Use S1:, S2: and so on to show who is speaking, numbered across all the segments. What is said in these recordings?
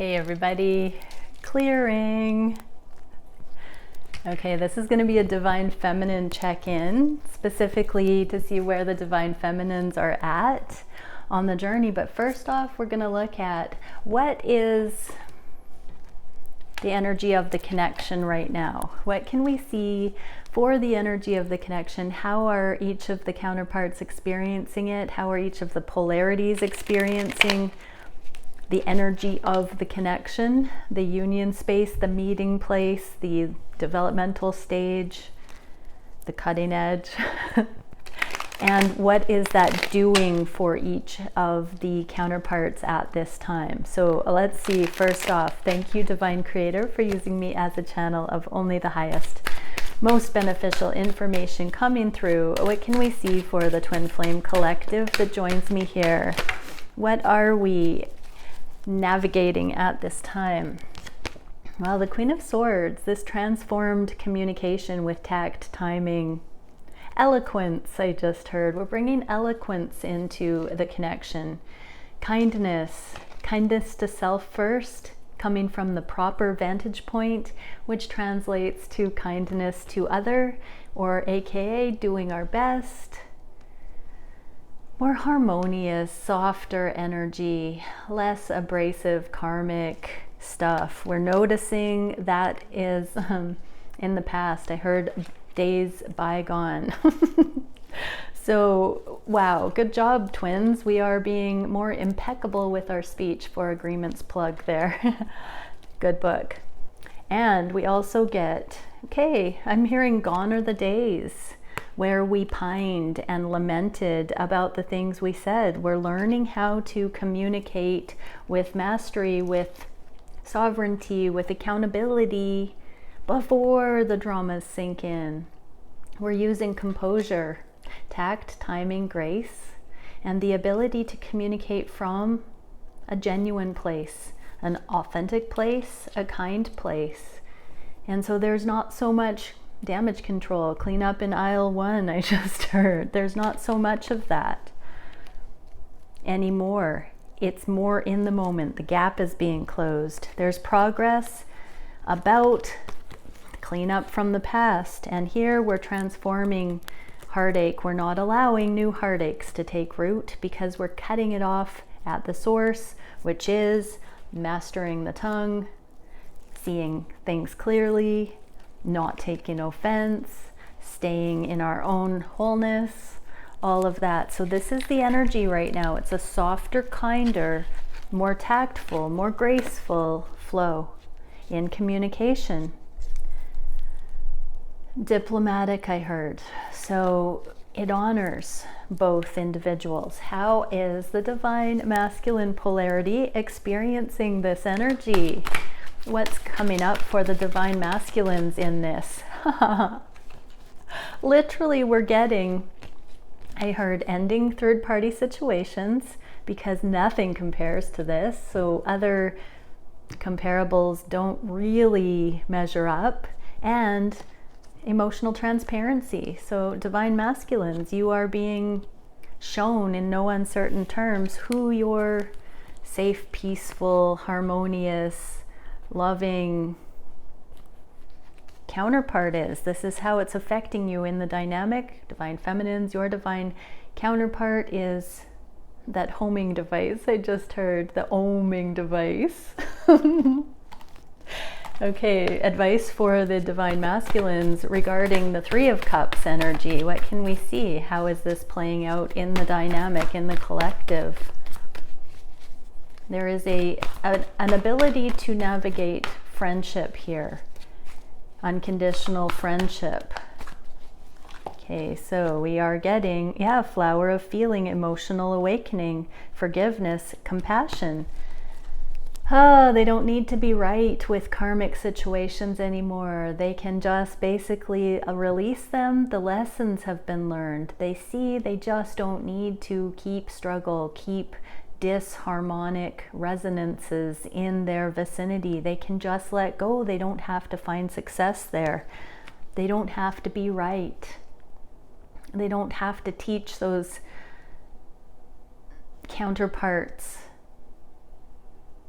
S1: Hey everybody, clearing. Okay, this is going to be a Divine Feminine check-in, specifically to see where the Divine Feminines are at on the journey. But first off, we're going to look at what is the energy of the connection right now. What can we see for the energy of the connection? How are each of the counterparts experiencing it? How are each of the polarities experiencing the energy of the connection, the union space, the meeting place, the developmental stage, the cutting edge? And what is that doing for each of the counterparts at this time? So let's see. First off, thank you, Divine Creator, for using me as a channel of only the highest, most beneficial information coming through. What can we see for the Twin Flame Collective that joins me here? What are we navigating at this time? Well, the Queen of Swords, this transformed communication with tact, timing, eloquence. I just heard we're bringing eloquence into the connection. Kindness to self first, coming from the proper vantage point, which translates to kindness to other, or AKA doing our best. More harmonious, softer energy, less abrasive karmic stuff. We're noticing that is in the past. I heard days bygone. So, wow, good job, twins. We are being more impeccable with our speech. For agreements plug there. Good book. And we also get, okay, I'm hearing gone are the days where we pined and lamented about the things we said. We're learning how to communicate with mastery, with sovereignty, with accountability before the dramas sink in. We're using composure, tact, timing, grace, and the ability to communicate from a genuine place, an authentic place, a kind place. And so there's not so much damage control, clean up in aisle 1, I just heard. There's not so much of that anymore. It's more in the moment. The gap is being closed. There's progress about clean up from the past. And here we're transforming heartache. We're not allowing new heartaches to take root because we're cutting it off at the source, which is mastering the tongue, seeing things clearly, not taking offense, staying in our own wholeness, all of that. So this is the energy right now. It's a softer, kinder, more tactful, more graceful flow in communication. Diplomatic, I heard. So it honors both individuals. How is the divine masculine polarity experiencing this energy? What's coming up for the divine masculines in this? Literally, we're getting, I heard, ending third-party situations because nothing compares to this. So other comparables don't really measure up. And emotional transparency. So divine masculines, you are being shown in no uncertain terms who your safe, peaceful, harmonious, loving counterpart is. This is how it's affecting you in the dynamic. Divine feminines, your divine counterpart is that homing device. I just heard the oming device. Okay, advice for the divine masculines regarding the Three of Cups energy. What can we see? How is this playing out in the dynamic, in the collective? There is an ability to navigate friendship here. Unconditional friendship. Okay, so we are getting, flower of feeling, emotional awakening, forgiveness, compassion. They don't need to be right with karmic situations anymore. They can just basically release them. The lessons have been learned. They see they just don't need to keep disharmonic resonances in their vicinity. They can just let go. They don't have to find success there. They don't have to be right. They don't have to teach those counterparts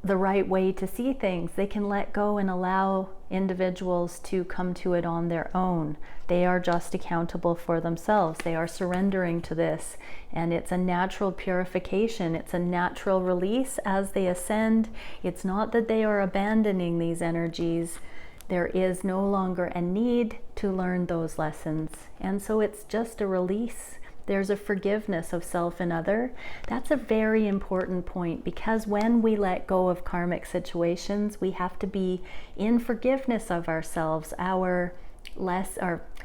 S1: the right way to see things. They can let go and allow individuals to come to it on their own. They are just accountable for themselves. They are surrendering to this, and it's a natural purification. It's a natural release as they ascend. It's not that they are abandoning these energies. There is no longer a need to learn those lessons, and so it's just a release. There's a forgiveness of self and other. That's a very important point, because when we let go of karmic situations, we have to be in forgiveness of ourselves, our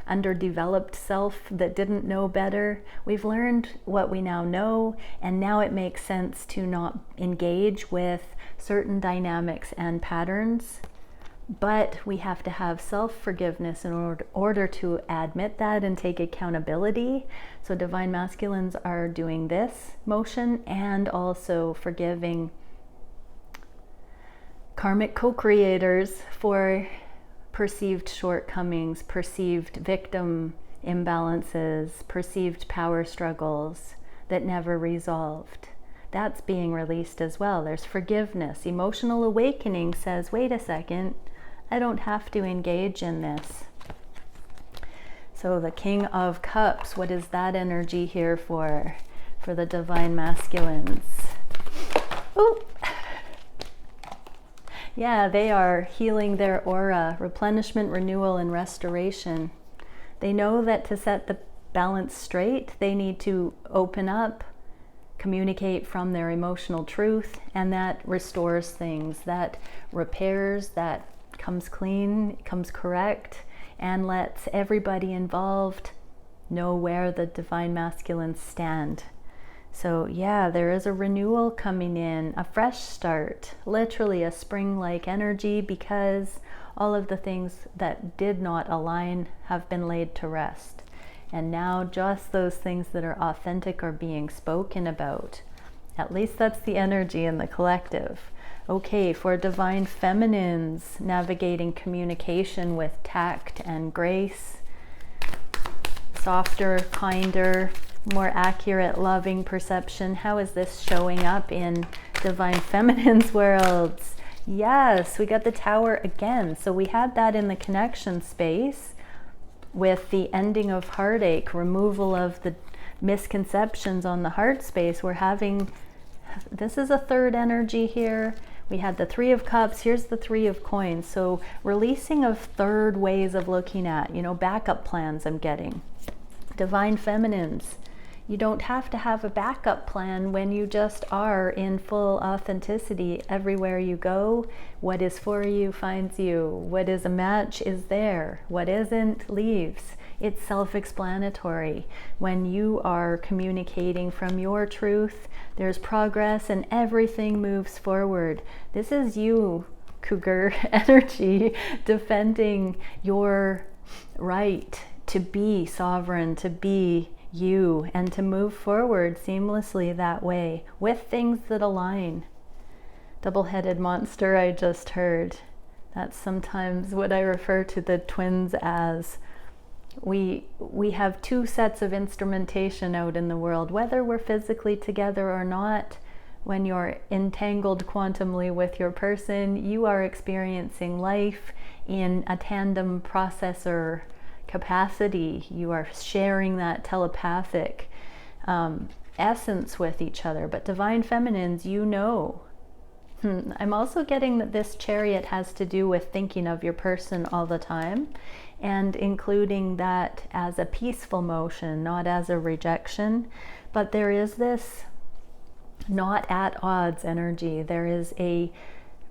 S1: underdeveloped self that didn't know better. We've learned what we now know, and now it makes sense to not engage with certain dynamics and patterns. But we have to have self-forgiveness in order to admit that and take accountability. So divine masculines are doing this motion and also forgiving karmic co-creators for perceived shortcomings, perceived victim imbalances, perceived power struggles that never resolved. That's being released as well. There's forgiveness. Emotional awakening says, wait a second, I don't have to engage in this. So the King of Cups, what is that energy here for the divine masculines? Ooh. Yeah, they are healing their aura, replenishment, renewal, and restoration. They know that to set the balance straight, they need to open up, communicate from their emotional truth, and that restores things, that repairs, that comes clean, comes correct, and lets everybody involved know where the divine masculines stand. So yeah, there is a renewal coming in, a fresh start, literally a spring-like energy, because all of the things that did not align have been laid to rest. And now just those things that are authentic are being spoken about. At least that's the energy in the collective. Okay, for divine feminines, navigating communication with tact and grace, softer, kinder, more accurate, loving perception. How is this showing up in divine feminine's worlds? Yes, we got the Tower again. So we had that in the connection space with the ending of heartache, removal of the misconceptions on the heart space. We're having, this is a third energy here. We had the Three of Cups, here's the Three of Coins. So releasing of third ways of looking at, backup plans I'm getting. Divine feminines, you don't have to have a backup plan when you just are in full authenticity everywhere you go. What is for you finds you. What is a match is there. What isn't leaves. It's self-explanatory. When you are communicating from your truth, there's progress and everything moves forward. This is you, cougar energy, defending your right to be sovereign, to be you, and to move forward seamlessly that way with things that align. Double-headed monster, I just heard. That's sometimes what I refer to the twins as. We have two sets of instrumentation out in the world, whether we're physically together or not. When you're entangled quantumly with your person, you are experiencing life in a tandem processor capacity. You are sharing that telepathic essence with each other. But divine feminines, I'm also getting that this Chariot has to do with thinking of your person all the time, and including that as a peaceful motion, not as a rejection. But there is this not at odds energy. There is a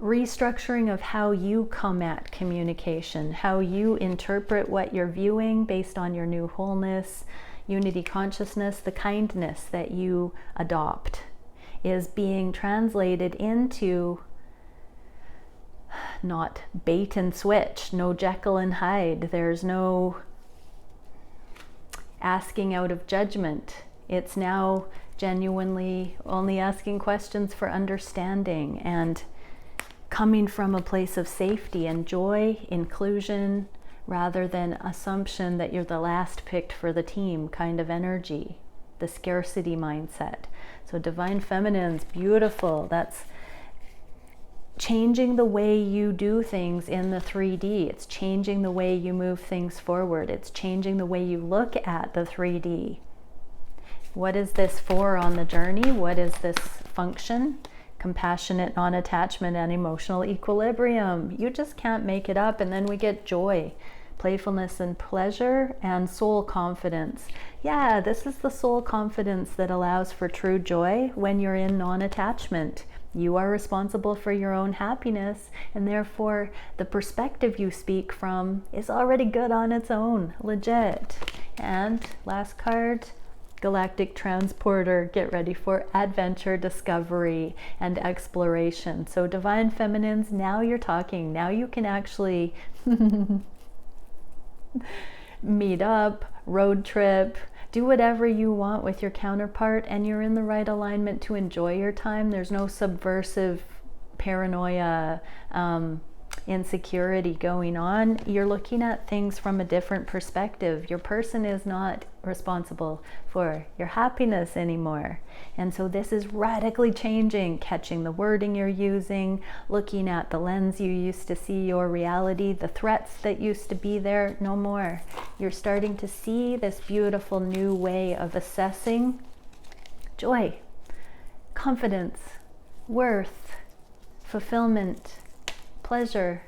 S1: restructuring of how you come at communication, how you interpret what you're viewing based on your new wholeness, unity consciousness. The kindness that you adopt is being translated into not bait and switch, no Jekyll and Hyde. There's no asking out of judgment. It's now genuinely only asking questions for understanding and coming from a place of safety and joy, inclusion, rather than assumption that you're the last picked for the team kind of energy, the scarcity mindset. So divine feminines, beautiful. That's changing the way you do things in the 3D. It's changing the way you move things forward. It's changing the way you look at the 3D. What is this for on the journey? What is this function? Compassionate non-attachment and emotional equilibrium. You just can't make it up. And then we get joy, playfulness and pleasure, and soul confidence. Yeah, this is the soul confidence that allows for true joy when you're in non-attachment. You are responsible for your own happiness, and therefore the perspective you speak from is already good on its own, legit. And last card, Galactic Transporter. Get ready for adventure, discovery, and exploration. So Divine Feminines, now you're talking. Now you can actually meet up, road trip, do whatever you want with your counterpart, and you're in the right alignment to enjoy your time. There's no subversive paranoia, insecurity going on. You're looking at things from a different perspective. Your person is not responsible for your happiness anymore. And so this is radically changing, catching the wording you're using, looking at the lens you used to see your reality, the threats that used to be there, no more. You're starting to see this beautiful new way of assessing joy, confidence, worth, fulfillment, pleasure.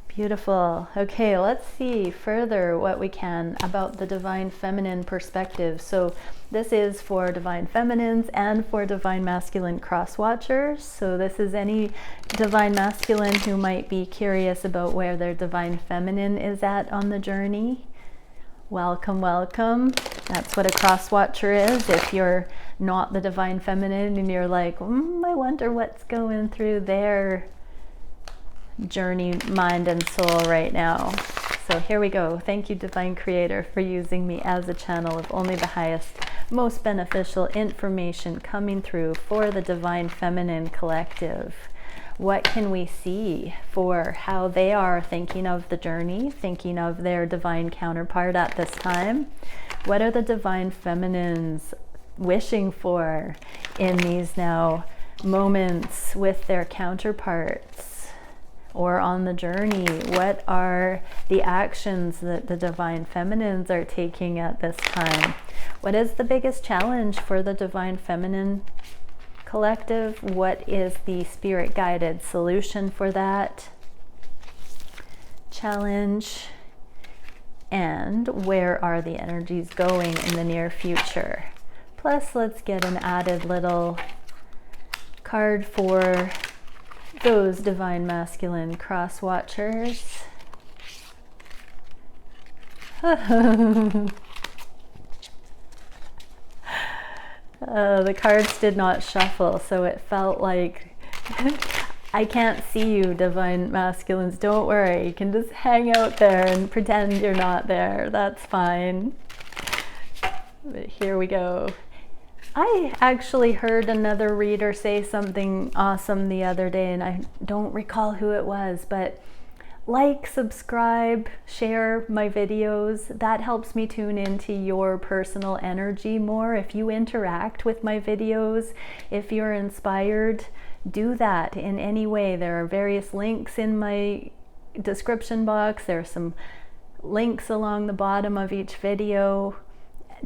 S1: Beautiful. Okay, let's see further what we can about the Divine Feminine perspective. So this is for Divine Feminines and for Divine Masculine cross-watchers. So this is any Divine Masculine who might be curious about where their Divine Feminine is at on the journey. Welcome, welcome. That's what a cross-watcher is. If you're not the Divine Feminine and you're like, I wonder what's going through their journey, mind and soul right now. So here we go. Thank you, Divine Creator, for using me as a channel of only the highest, most beneficial information coming through for the Divine Feminine collective. What can we see for how they are thinking of the journey, thinking of their divine counterpart at this time? What are the Divine Feminines wishing for in these now moments with their counterparts? Or on the journey, what are the actions that the Divine Feminines are taking at this time? What is the biggest challenge for the Divine Feminine collective? What is the spirit-guided solution for that challenge? And where are the energies going in the near future? Plus, let's get an added little card for those Divine Masculine cross-watchers. The cards did not shuffle, so it felt like I can't see you, Divine Masculines. Don't worry, you can just hang out there and pretend you're not there. That's fine. But here we go. I actually heard another reader say something awesome the other day, and I don't recall who it was, but like, subscribe, share my videos. That helps me tune into your personal energy more. If you interact with my videos, if you're inspired, do that in any way. There are various links in my description box. There are some links along the bottom of each video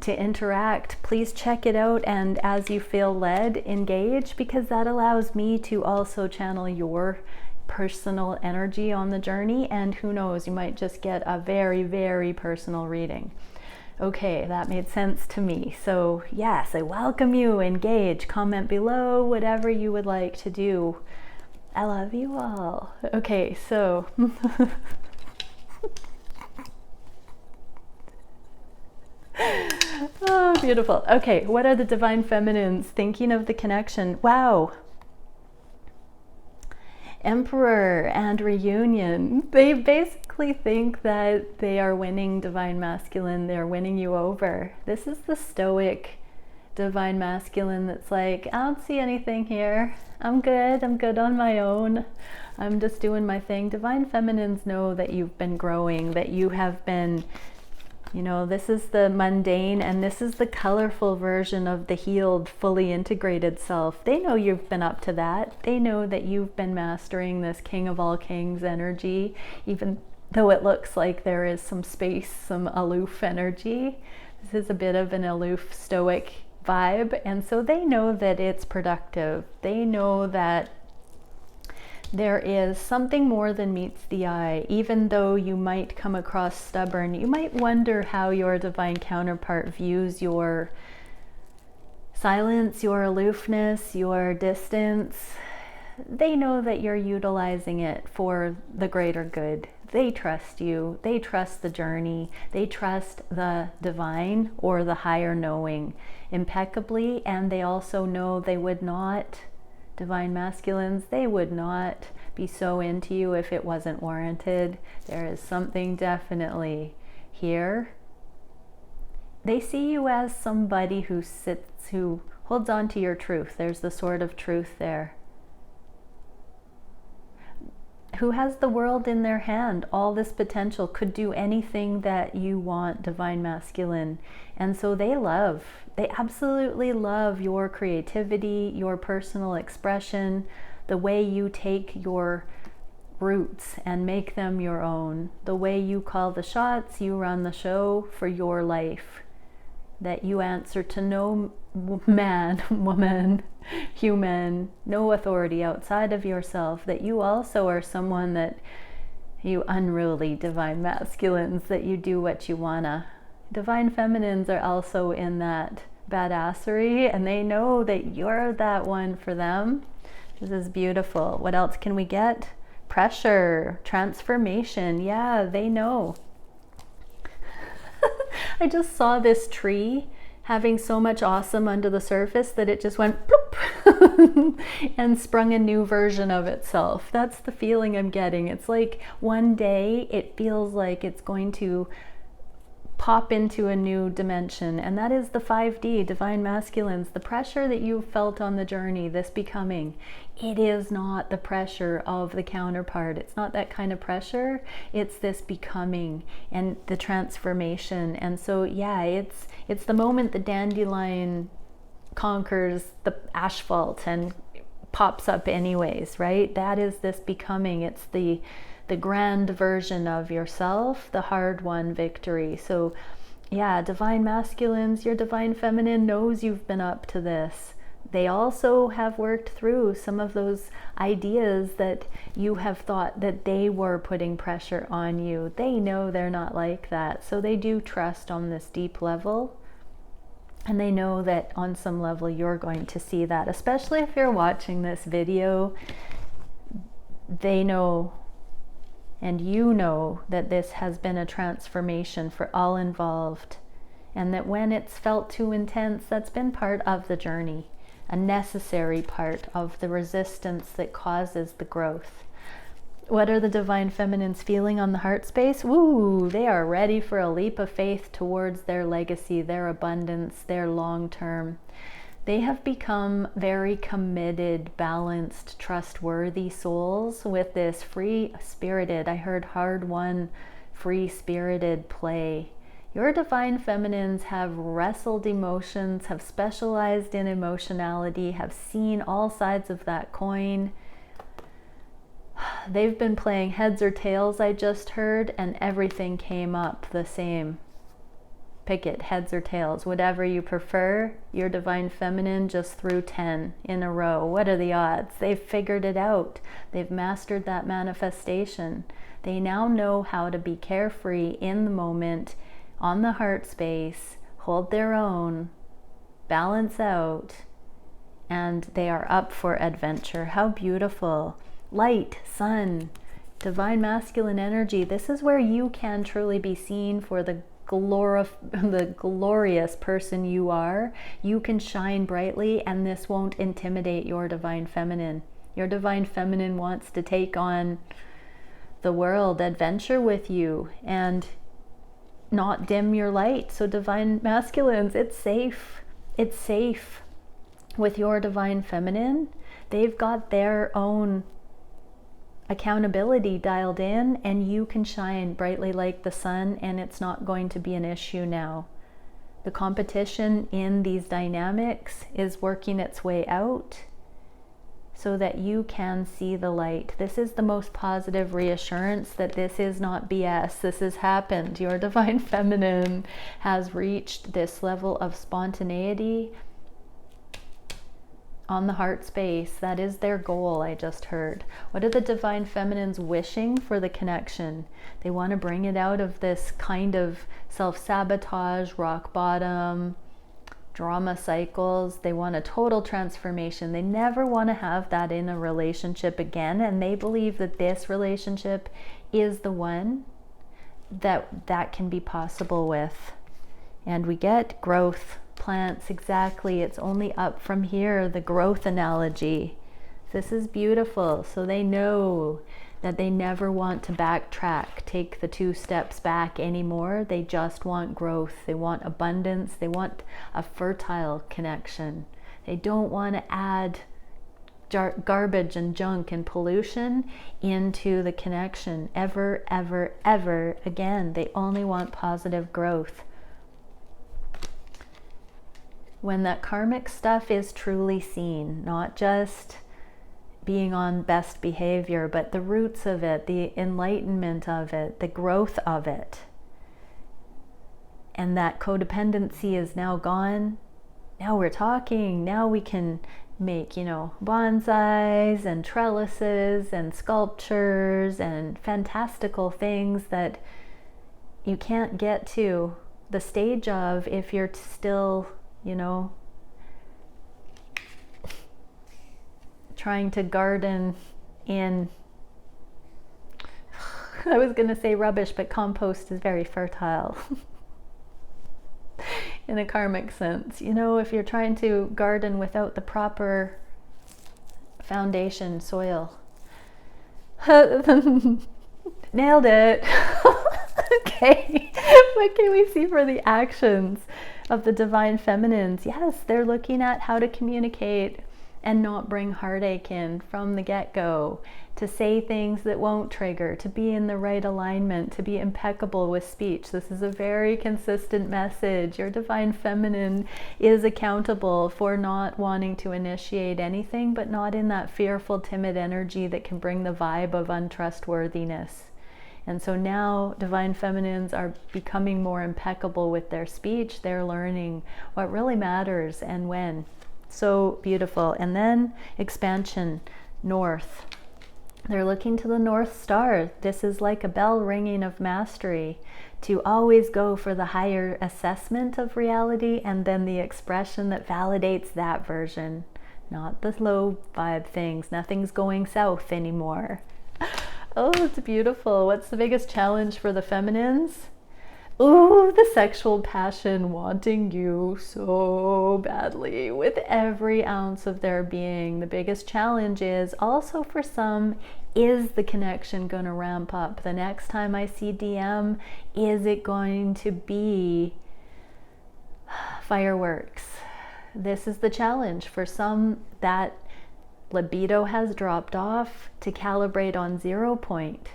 S1: to interact. Please check it out, and as you feel led, engage, because that allows me to also channel your personal energy on the journey, and who knows, you might just get a very, very personal reading. Okay, that made sense to me. So yes, I welcome you. Engage, comment below, whatever you would like to do. I love you all. Okay, so oh, beautiful. Okay, what are the Divine Feminines thinking of the connection? Wow. Emperor and reunion. They basically think that they are winning, Divine Masculine. They're winning you over. This is the stoic Divine Masculine that's like, I don't see anything here. I'm good on my own. I'm just doing my thing. Divine Feminines know that you've been growing, that you have been You know, this is the mundane, and this is the colorful version of the healed, fully integrated self. They know you've been up to that. They know that you've been mastering this King of all Kings energy, even though it looks like there is some space, some aloof energy. This is a bit of an aloof, stoic vibe, and so they know that it's productive. They know that there is something more than meets the eye. Even though you might come across stubborn, you might wonder how your divine counterpart views your silence, your aloofness, your distance. They know that you're utilizing it for the greater good. They trust you. They trust the journey. They trust the divine or the higher knowing impeccably, and they also know they would not, divine masculines, they would not be so into you if it wasn't warranted. There is something definitely here. They see you as somebody who holds on to your truth. There's the sword of truth there. Who has the world in their hand, all this potential, could do anything that you want, divine masculine. And so they absolutely love your creativity, your personal expression, the way you take your roots and make them your own, the way you call the shots, you run the show for your life, that you answer to no man, woman, human, no authority outside of yourself, that you also are someone that you unruly divine masculines, that you do what you wanna. Divine feminines are also in that badassery, and they know that you're that one for them. This is beautiful. What else can we get? Pressure, transformation. Yeah, they know. I just saw this tree having so much awesome under the surface that it just went ploop and sprung a new version of itself. That's the feeling I'm getting. It's like one day it feels like it's going to pop into a new dimension, and that is the 5D, divine masculines. The pressure that you felt on the journey, this becoming, it is not the pressure of the counterpart. It's not that kind of pressure. It's this becoming and the transformation. And so yeah, it's the moment the dandelion conquers the asphalt and pops up anyways, right? That is this becoming. It's the grand version of yourself, the hard-won victory. So yeah, divine masculines, your divine feminine knows you've been up to this. They also have worked through some of those ideas that you have thought that they were putting pressure on you. They know they're not like that. So they do trust on this deep level. And they know that on some level you're going to see that, especially if you're watching this video. They know, and you know, that this has been a transformation for all involved, and that when it's felt too intense, that's been part of the journey, a necessary part of the resistance that causes the growth. What are the divine feminines feeling on the heart space? Woo, they are ready for a leap of faith towards their legacy, their abundance, their long-term. They have become very committed, balanced, trustworthy souls with this free-spirited, I heard hard-won, free-spirited play. Your divine feminines have wrestled emotions, have specialized in emotionality, have seen all sides of that coin. They've been playing heads or tails, I just heard, and everything came up the same. Pick it, heads or tails, whatever you prefer. Your divine feminine just threw 10 in a row. What are the odds? They've figured it out. They've mastered that manifestation. They now know how to be carefree in the moment, on the heart space, hold their own, balance out, and they are up for adventure. How beautiful. Light, sun, divine masculine energy. This is where you can truly be seen for the glorious person you are. You can shine brightly, and this won't intimidate your divine feminine. Your divine feminine wants to take on the world, adventure with you, and not dim your light. So divine masculines, it's safe. It's safe with your divine feminine. They've got their own accountability dialed in, and you can shine brightly like the sun, and it's not going to be an issue now. The competition in these dynamics is working its way out so that you can see the light. This is the most positive reassurance that this is not BS. This has happened. Your divine feminine has reached this level of spontaneity on the heart space. That is their goal, I just heard. What are the divine feminines wishing for the connection? They want to bring it out of this kind of self-sabotage, rock bottom, drama cycles. They want a total transformation. They never want to have that in a relationship again, and they believe that this relationship is the one that can be possible with. And we get growth plants, exactly. It's only up from here, the growth analogy. This is beautiful. So they know that they never want to backtrack, take the 2 steps back anymore. They just want growth. They want abundance. They want a fertile connection. They don't want to add garbage and junk and pollution into the connection ever, ever, ever again. They only want positive growth. When that karmic stuff is truly seen, not just being on best behavior, but the roots of it, the enlightenment of it, the growth of it, and that codependency is now gone, now we're talking. Now we can make, bonsais and trellises and sculptures and fantastical things that you can't get to the stage of if you're still, trying to garden in, I was going to say rubbish, but compost is very fertile in a karmic sense. If you're trying to garden without the proper foundation soil. Nailed it. Okay. What can we see for the actions of the divine feminines? Yes, they're looking at how to communicate and not bring heartache in from the get-go, to say things that won't trigger, to be in the right alignment, to be impeccable with speech. This is a very consistent message. Your divine feminine is accountable for not wanting to initiate anything, but not in that fearful, timid energy that can bring the vibe of untrustworthiness. And so now divine feminines are becoming more impeccable with their speech. They're learning what really matters and when. So beautiful. And then expansion, north. They're looking to the North Star. This is like a bell ringing of mastery, to always go for the higher assessment of reality and then the expression that validates that version, not the low vibe things. Nothing's going south anymore. Oh, it's beautiful. What's the biggest challenge for the feminines? Ooh, the sexual passion, wanting you so badly with every ounce of their being. The biggest challenge is also for some, is the connection going to ramp up? The next time I see DM, is it going to be fireworks? This is the challenge. For some, that libido has dropped off to calibrate on 0 point.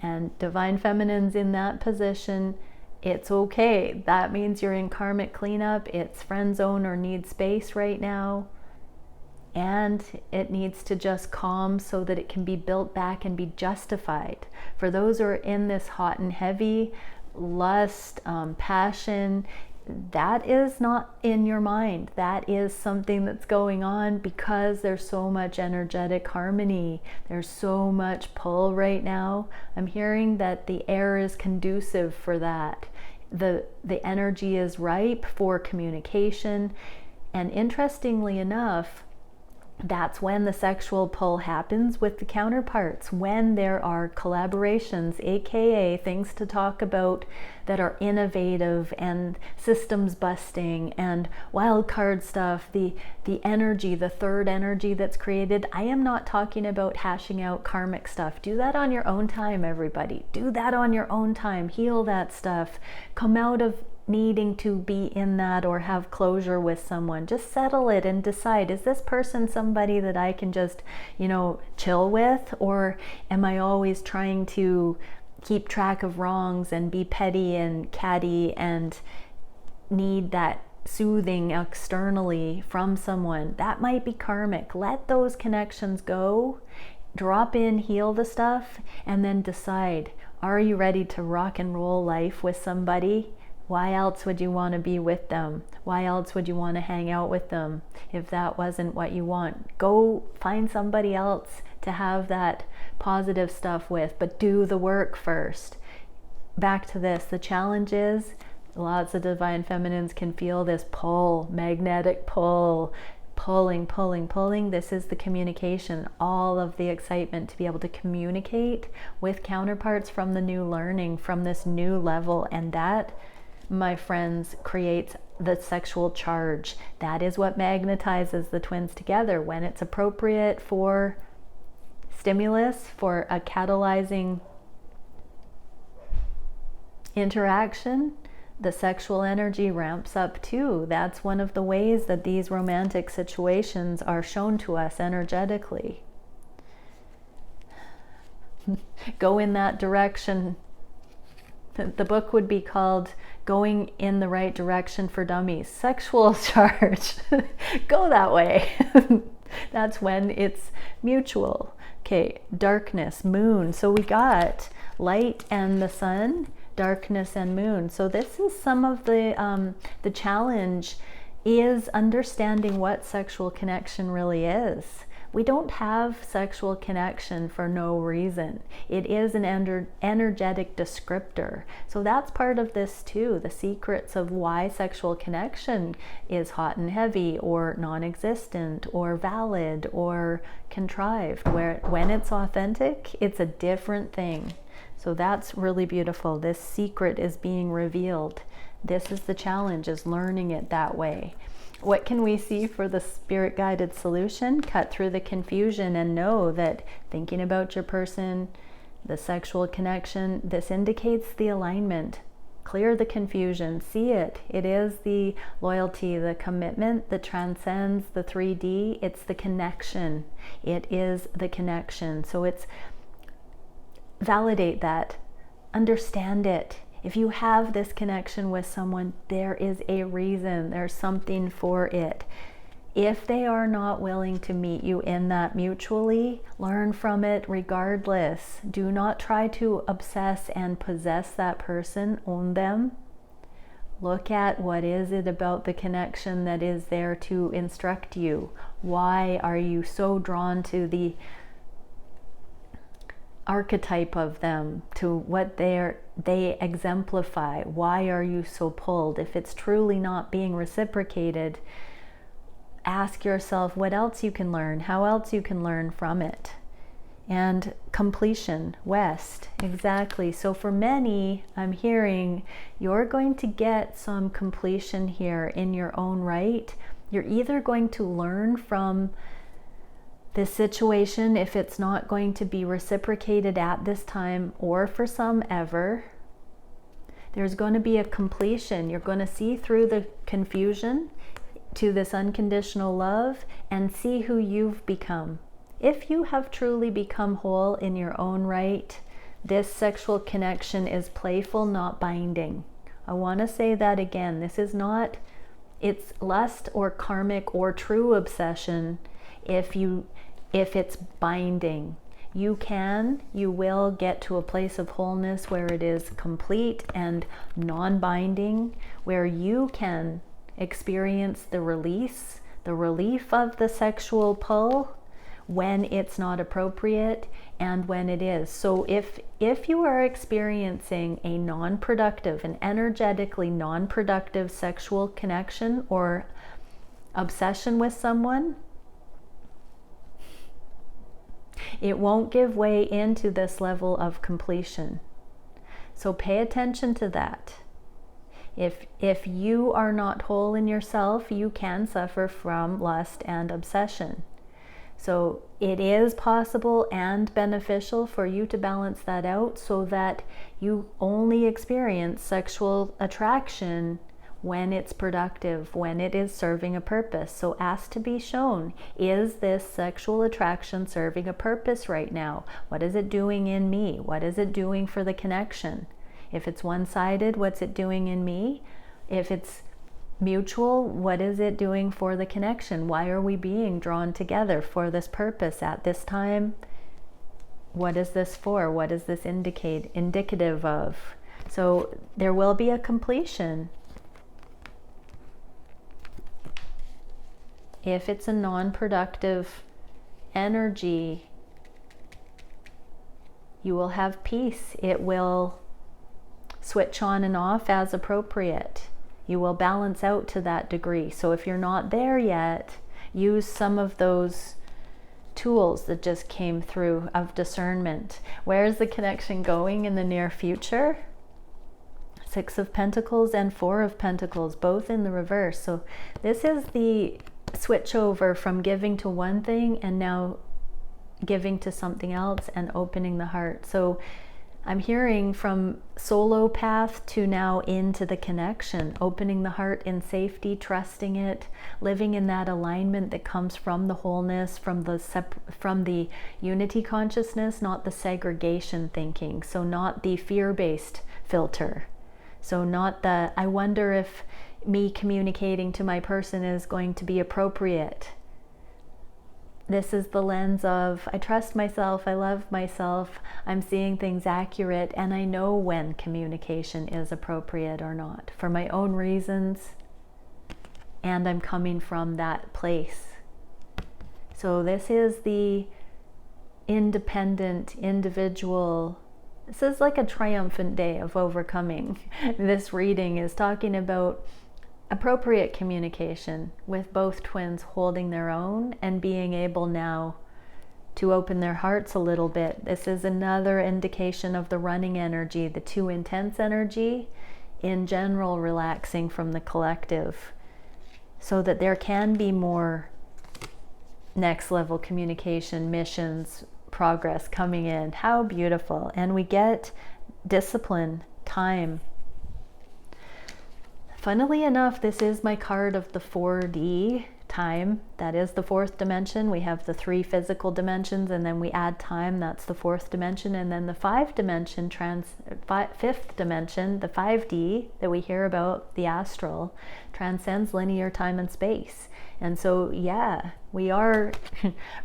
S1: And divine feminine's in that position. It's okay. That means you're in karmic cleanup. It's friend zone or need space right now. And it needs to just calm so that it can be built back and be justified. For those who are in this hot and heavy, lust, passion, that is not in your mind. That is something that's going on because there's so much energetic harmony. There's so much pull right now. I'm hearing that the air is conducive for that. The energy is ripe for communication. And interestingly enough, that's when the sexual pull happens with the counterparts, when there are collaborations, aka things to talk about that are innovative and systems busting and wild card stuff, the energy, the third energy that's created. I am not talking about hashing out karmic stuff. Do that on your own time, everybody. Do that on your own time. Heal that stuff. Come out of needing to be in that or have closure with someone. Just settle it and decide, is this person somebody that I can just, chill with? Or am I always trying to keep track of wrongs and be petty and catty and need that soothing externally from someone? That might be karmic. Let those connections go, drop in, heal the stuff, and then decide, are you ready to rock and roll life with somebody? Why else would you want to be with them? Why else would you want to hang out with them if that wasn't what you want? Go find somebody else to have that positive stuff with, but do the work first. Back to this, the challenge is lots of divine feminines can feel this pull, magnetic pull, pulling. This is the communication, all of the excitement to be able to communicate with counterparts from the new learning, from this new level. And that, my friends, creates the sexual charge. That is what magnetizes the twins together. When it's appropriate for stimulus, for a catalyzing interaction, the sexual energy ramps up too. That's one of the ways that these romantic situations are shown to us energetically. Go in that direction. The book would be called Going in the Right Direction for Dummies. Sexual charge. Go that way. That's when it's mutual. Okay, darkness, moon. So we got light and the sun, darkness and moon. So this is some of the challenge is understanding what sexual connection really is. We don't have sexual connection for no reason. It is an energetic descriptor. So that's part of this too, the secrets of why sexual connection is hot and heavy or non-existent or valid or contrived. Where when it's authentic, it's a different thing. So that's really beautiful. This secret is being revealed. This is the challenge, is learning it that way. What can we see for the spirit-guided solution? Cut through the confusion and know that thinking about your person, the sexual connection, this indicates the alignment. Clear the confusion, see it. It is the loyalty, the commitment that transcends the 3D. It's the connection. It is the connection. So it's validate that, understand it. If you have this connection with someone, there is a reason, there's something for it. If they are not willing to meet you in that mutually, learn from it regardless. Do not try to obsess and possess that person, own them. Look at what is it about the connection that is there to instruct you. Why are you so drawn to the archetype of them, to what they exemplify? Why are you so pulled? If it's truly not being reciprocated, ask yourself what else you can learn, how else you can learn from it. And completion, West, exactly. So for many, I'm hearing you're going to get some completion here in your own right. You're either going to learn from this situation, if it's not going to be reciprocated at this time, or for some ever, there's going to be a completion. You're going to see through the confusion to this unconditional love and see who you've become. If you have truly become whole in your own right, this sexual connection is playful, not binding. I want to say that again. This is not, it's lust or karmic or true obsession. If it's binding, you will get to a place of wholeness where it is complete and non-binding, where you can experience the release, the relief of the sexual pull when it's not appropriate and when it is. So if you are experiencing a non-productive, an energetically non-productive sexual connection or obsession with someone, it won't give way into this level of completion. So pay attention to that. If you are not whole in yourself, you can suffer from lust and obsession. So it is possible and beneficial for you to balance that out so that you only experience sexual attraction when it's productive, when it is serving a purpose. So ask to be shown, is this sexual attraction serving a purpose right now? What is it doing in me? What is it doing for the connection? If it's one-sided, what's it doing in me? If it's mutual, what is it doing for the connection? Why are we being drawn together for this purpose at this time? What is this for? What does this indicative of? So there will be a completion. If it's a non-productive energy, you will have peace. It will switch on and off as appropriate. You will balance out to that degree. So if you're not there yet, use some of those tools that just came through of discernment. Where is the connection going in the near future? Six of Pentacles and Four of Pentacles, both in the reverse. So this is the switch over from giving to one thing and now giving to something else and opening the heart. So I'm hearing from solo path to now into the connection, opening the heart in safety, trusting it, living in that alignment that comes from the wholeness, from the unity consciousness, not the segregation thinking. So not the fear-based filter. So not the, I wonder if me communicating to my person is going to be appropriate. This is the lens of, I trust myself, I love myself, I'm seeing things accurate, and I know when communication is appropriate or not, for my own reasons, and I'm coming from that place. So this is the independent, individual. This is like a triumphant day of overcoming. This reading is talking about appropriate communication with both twins holding their own and being able now to open their hearts a little bit. This is another indication of the running energy, the too intense energy, in general relaxing from the collective, so that there can be more next level communication, missions, progress coming in. How beautiful. And we get discipline, time. Funnily enough, this is my card of the 4D, time. That is the fourth dimension. We have the 3 physical dimensions, and then we add time. That's the 4th dimension. And then the 5th dimension, the 5D that we hear about, the astral, transcends linear time and space. And so, yeah, we are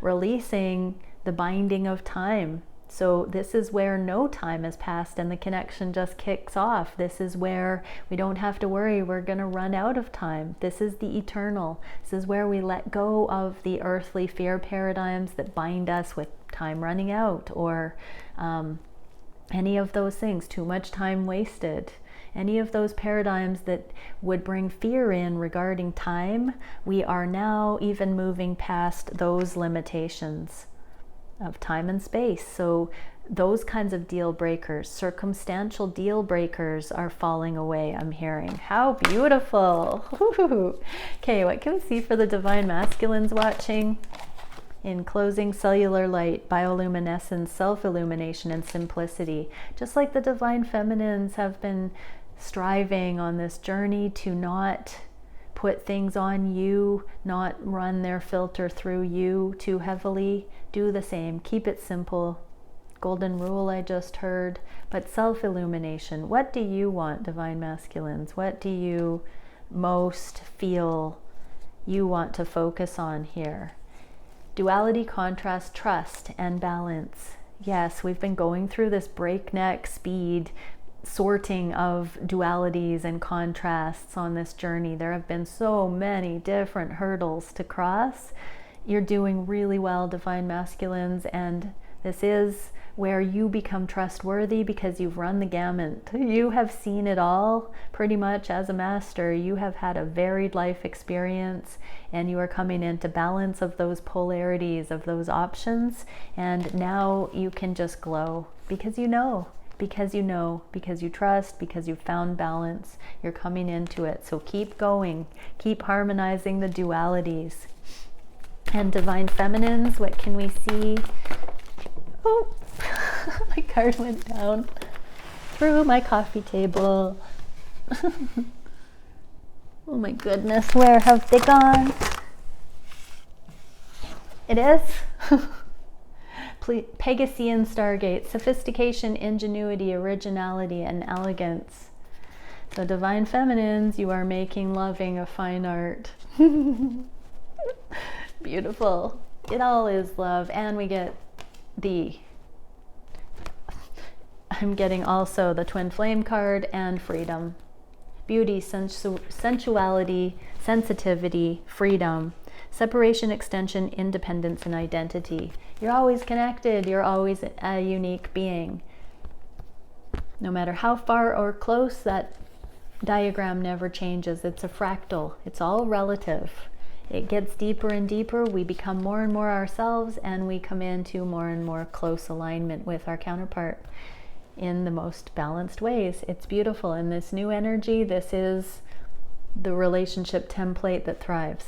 S1: releasing the binding of time. So this is where no time has passed and the connection just kicks off. This is where we don't have to worry we're going to run out of time. This is the eternal. This is where we let go of the earthly fear paradigms that bind us with time running out, or any of those things, too much time wasted. Any of those paradigms that would bring fear in regarding time, we are now even moving past those limitations of time and space. So those kinds of deal breakers, circumstantial deal breakers, are falling away, I'm hearing. How beautiful. Okay, what can we see for the divine masculines watching? In closing, cellular light, bioluminescence, self-illumination, and simplicity. Just like the divine feminines have been striving on this journey to not put things on you, not run their filter through you too heavily. Do the same. Keep it simple. Golden rule I just heard. But self-illumination. What do you want, divine masculines? What do you most feel you want to focus on here? Duality, contrast, trust, and balance. Yes, we've been going through this breakneck speed sorting of dualities and contrasts on this journey. There have been so many different hurdles to cross. You're doing really well, divine masculines, and this is where you become trustworthy because you've run the gamut. You have seen it all pretty much as a master. You have had a varied life experience, and you are coming into balance of those polarities, of those options, and now you can just glow because you know. Because you know, because you trust, because you've found balance, you're coming into it. So keep going, keep harmonizing the dualities. And Divine Feminines, what can we see? Oh, my card went down through my coffee table. Oh my goodness, where have they gone? It is Pegasian Stargate, sophistication, ingenuity, originality, and elegance. So Divine Feminines, you are making loving a fine art. Beautiful. It all is love. And we get I'm getting also the Twin Flame card and freedom. Beauty, sensuality, sensitivity, freedom, separation, extension, independence, and identity. You're always connected. You're always a unique being. No matter how far or close, that diagram never changes. It's a fractal. It's all relative. It gets deeper and deeper. We become more and more ourselves, and we come into more and more close alignment with our counterpart in the most balanced ways. It's beautiful. In this new energy, this is the relationship template that thrives.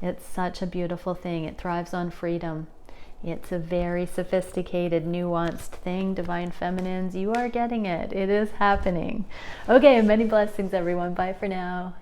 S1: It's such a beautiful thing. It thrives on freedom. It's a very sophisticated, nuanced thing. Divine Feminines, you are getting it. It is happening. Okay, many blessings, everyone. Bye for now.